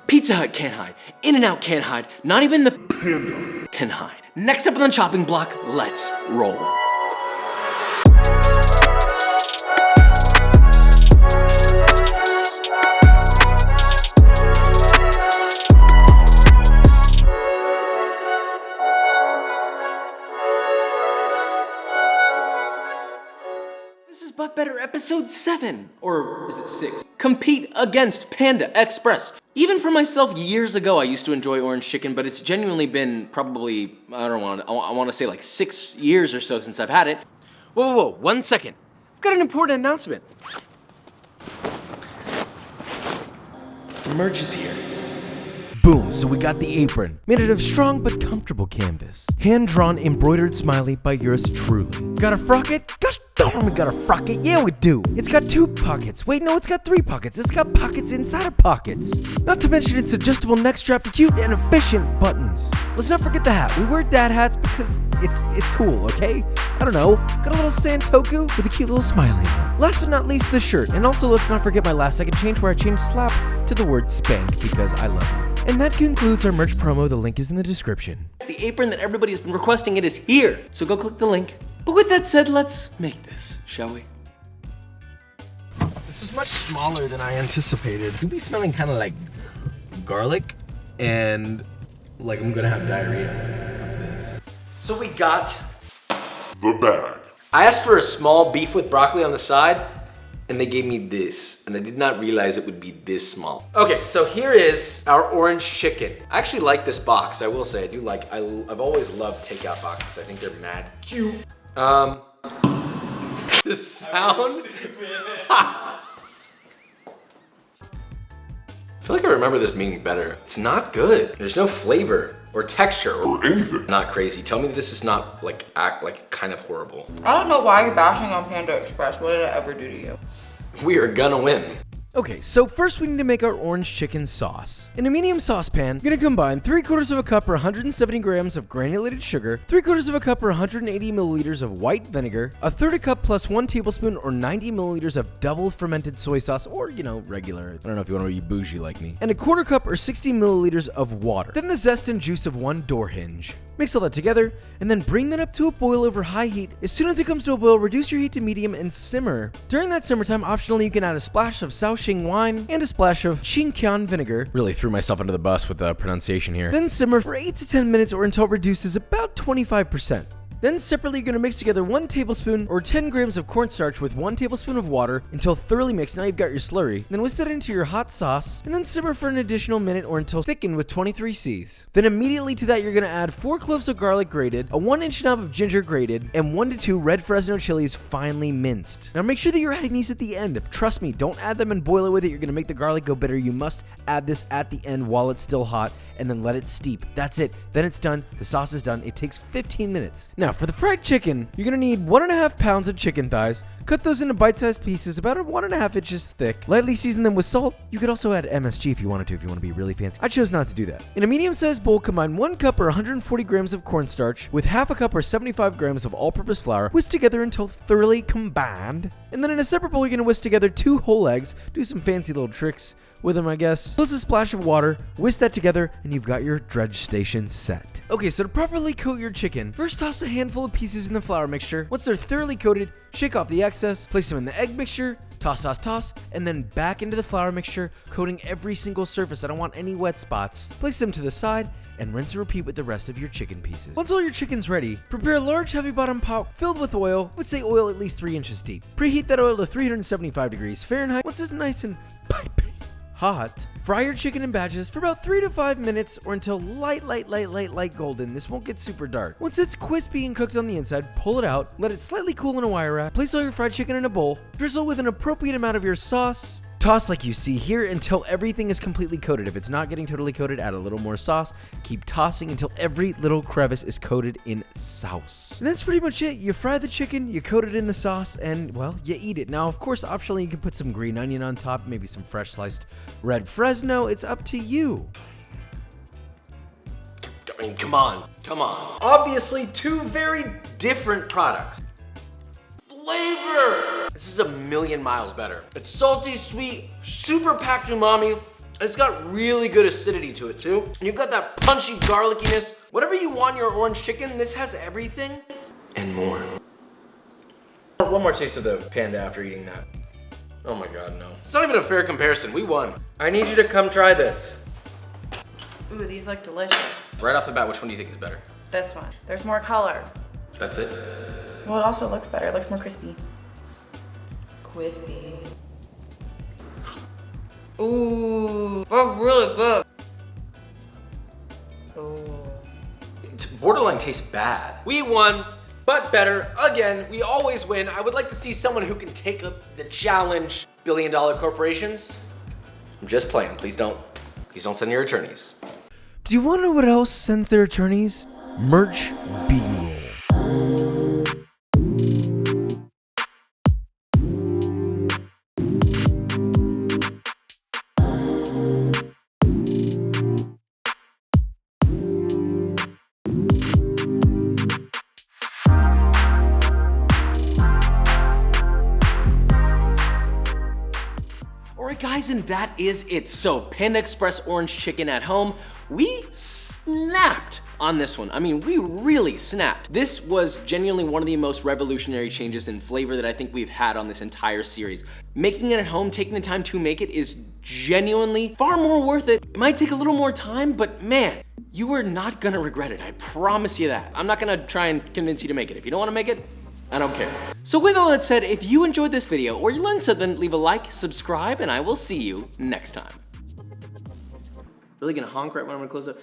Pizza Hut can't hide. In-N-Out can't hide. Not even the Panda can hide. Next up on the chopping block, let's roll. This is But Better episode 7, or is it 6? Compete against Panda Express. Even for myself, years ago, I used to enjoy orange chicken, but it's genuinely been probably, I want to say like 6 years or so since I've had it. Whoa, 1 second. I've got an important announcement. Merch is here. Boom, so we got the Apron, made out of strong but comfortable canvas. Hand-drawn embroidered smiley by yours truly. Gotta frock it? Gosh darn, we gotta frock it, yeah we do. It's got 2 pockets. Wait, no, it's got 3 pockets. It's got pockets inside of pockets. Not to mention its adjustable neck strap to cute and efficient buttons. Let's not forget the hat. We wear dad hats because it's cool, okay? I don't know, got a little Santoku with a cute little smiley. Last but not least, the shirt. And also let's not forget my last second change where I changed slap to the word spank because I love you. And that concludes our merch promo. The link is in the description. It's the apron that everybody has been requesting. It is here. So go click the link. But with that said, let's make this, shall we? This was much smaller than I anticipated. You'll be smelling kind of like garlic and like I'm gonna have diarrhea after this. So we got the bag. I asked for a small beef with broccoli on the side, and they gave me this, and I did not realize it would be this small. Okay, so here is our orange chicken. I actually like this box, I will say. I do like, I've always loved takeout boxes. I think they're mad cute. The sound. I feel like I remember this being better. It's not good. There's no flavor or texture Or anything. Not crazy. Tell me this is not like kind of horrible. I don't know why you're bashing on Panda Express. What did I ever do to you? We are gonna win. Okay, so first we need to make our orange chicken sauce. In a medium saucepan, you're gonna combine 3/4 of a cup or 170 grams of granulated sugar, 3/4 of a cup or 180 milliliters of white vinegar, 1/3 cup plus 1 tablespoon or 90 milliliters of double fermented soy sauce, or regular, I don't know if you want to be bougie like me, and 1/4 cup or 60 milliliters of water. Then the zest and juice of 1 door hinge. Mix all that together, and then bring that up to a boil over high heat. As soon as it comes to a boil, reduce your heat to medium and simmer. During that simmer time, optionally, you can add a splash of Shaoxing wine and a splash of Xinqian vinegar. Really threw myself under the bus with the pronunciation here. Then simmer for 8 to 10 minutes or until it reduces about 25%. Then separately, you're gonna mix together 1 tablespoon or 10 grams of cornstarch with 1 tablespoon of water until thoroughly mixed. Now you've got your slurry. Then whisk that into your hot sauce and then simmer for an additional minute or until thickened with 23 Cs. Then immediately to that, you're gonna add 4 cloves of garlic grated, a 1-inch knob of ginger grated, and 1 to 2 red Fresno chilies finely minced. Now make sure that you're adding these at the end. Trust me, don't add them and boil it with it. You're gonna make the garlic go bitter. You must add this at the end while it's still hot and then let it steep. That's it. Then it's done. The sauce is done. It takes 15 minutes. Now for the fried chicken, you're gonna need 1.5 pounds of chicken thighs. Cut those into bite-sized pieces about 1.5 inches thick. Lightly season them with salt. You could also add MSG if you wanted to, if you want to be really fancy. I chose not to do that. In a medium-sized bowl, combine 1 cup or 140 grams of cornstarch with 1/2 cup or 75 grams of all-purpose flour. Whisk together until thoroughly combined. And then in a separate bowl, you're gonna whisk together 2 whole eggs. Do some fancy little tricks with them, I guess. Plus a splash of water. Whisk that together, and you've got your dredge station set. Okay, so to properly coat your chicken, first toss a handful of pieces in the flour mixture. Once they're thoroughly coated, shake off the excess, place them in the egg mixture, toss, and then back into the flour mixture, coating every single surface. I don't want any wet spots. Place them to the side, and rinse and repeat with the rest of your chicken pieces. Once all your chicken's ready, prepare a large heavy bottom pot filled with oil. Would say oil at least 3 inches deep. Preheat that oil to 375 degrees Fahrenheit. Once it's nice and piping hot, fry your chicken in batches for about 3 to 5 minutes or until light golden. This won't get super dark. Once it's crispy and cooked on the inside, pull it out, let it slightly cool in a wire rack, place all your fried chicken in a bowl, drizzle with an appropriate amount of your sauce, toss like you see here until everything is completely coated. If it's not getting totally coated, add a little more sauce. Keep tossing until every little crevice is coated in sauce. And that's pretty much it. You fry the chicken, you coat it in the sauce, and well, you eat it. Now, of course, optionally, you can put some green onion on top, maybe some fresh sliced red Fresno. It's up to you. I mean, come on. Obviously, 2 very different products. Flavor! This is a million miles better. It's salty, sweet, super packed umami, It's got really good acidity to it too. And you've got that punchy garlickiness. Whatever you want in your orange chicken, this has everything and more. One more taste of the Panda after eating that. Oh my God, no. It's not even a fair comparison, we won. I need you to come try this. Ooh, these look delicious. Right off the bat, which one do you think is better? This one. There's more color. That's it? Well, it also looks better. It looks more crispy. Crispy. Ooh, that's really good. Ooh. It's borderline tastes bad. We won, but better. Again, we always win. I would like to see someone who can take up the challenge. Billion-dollar corporations. I'm just playing. Please don't send your attorneys. Do you want to know what else sends their attorneys? Merch B-roll. Alright guys, and that is it. So, Panda Express orange chicken at home. We snapped on this one. I mean, we really snapped. This was genuinely one of the most revolutionary changes in flavor that I think we've had on this entire series. Making it at home, taking the time to make it is genuinely far more worth it. It might take a little more time, but man, you are not gonna regret it. I promise you that. I'm not gonna try and convince you to make it. If you don't wanna make it, I don't care. So with all that said, if you enjoyed this video or you learned something, leave a like, subscribe, and I will see you next time. Really gonna honk right when I'm gonna close up?